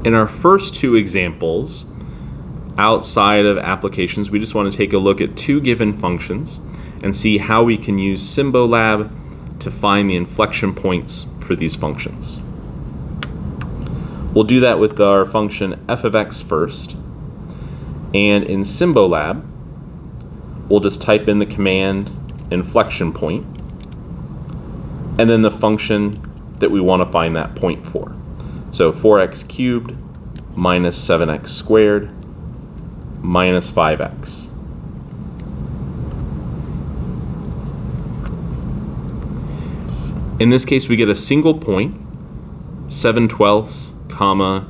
In our first two examples, outside of applications, we just want to take a look at two given functions and see how we can use Symbolab to find the inflection points for these functions. We'll do that with our function f of x first. And in Symbolab, we'll just type in the command inflection point and then the function that we want to find that point for. So 4x cubed minus 7x squared minus 5x. In this case, we get a single point, 7/12, comma,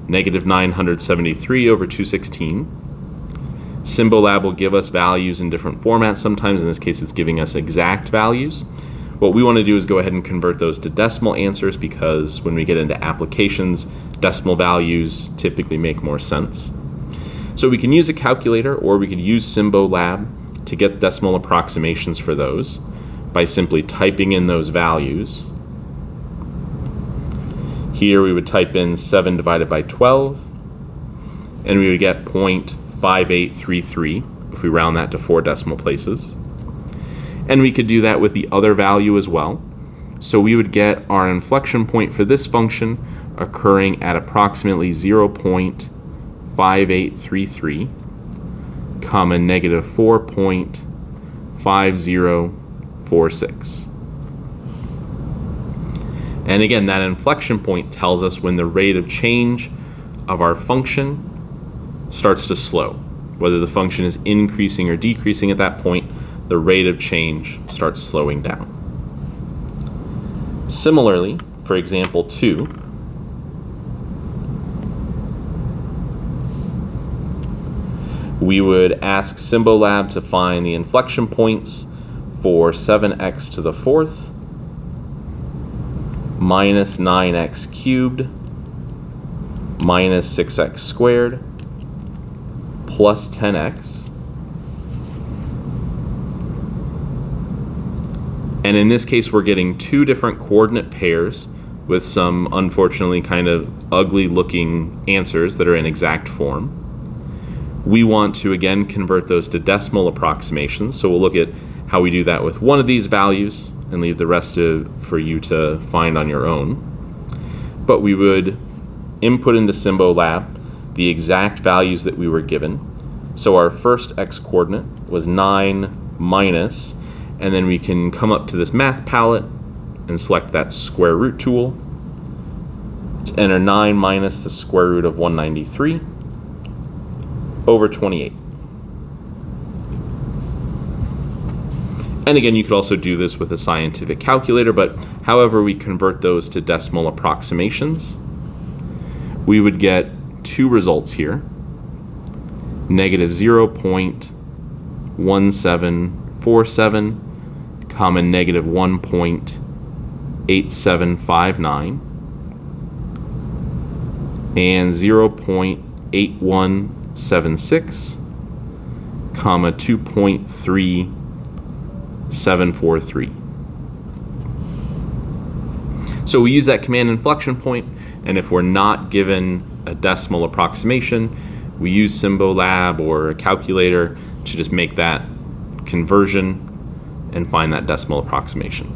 negative 973 over 216. Symbolab will give us values in different formats sometimes. In this case, it's giving us exact values. What we want to do is go ahead and convert those to decimal answers, because when we get into applications, decimal values typically make more sense. So we can use a calculator, or we could use Symbolab to get decimal approximations for those by simply typing in those values. Here we would type in 7 divided by 12, and we would get 0.5833 if we round that to 4 decimal places. And we could do that with the other value as well. So we would get our inflection point for this function occurring at approximately 0.5833, comma, negative 4.5046. And again, that inflection point tells us when the rate of change of our function starts to slow. Whether the function is increasing or decreasing at that point, the rate of change starts slowing down. Similarly, for example 2, we would ask Symbolab to find the inflection points for 7x to the 4th minus 9x cubed minus 6x squared plus 10x. And in this case, we're getting two different coordinate pairs with some, unfortunately, kind of ugly looking answers that are in exact form. We want to, again, convert those to decimal approximations. So we'll look at how we do that with one of these values and leave the rest for you to find on your own. But we would input into Symbolab the exact values that we were given. So our first x coordinate was 9 minus, and then we can come up to this math palette and select that square root tool to enter 9 minus the square root of 193 over 28. And again, you could also do this with a scientific calculator, but however we convert those to decimal approximations, we would get two results here. Negative 0.1747, comma, negative 1.8759, and 0.8176, comma, 2.3743. So we use that command inflection point, and if we're not given a decimal approximation, we use Symbolab or a calculator to just make that conversion and find that decimal approximation.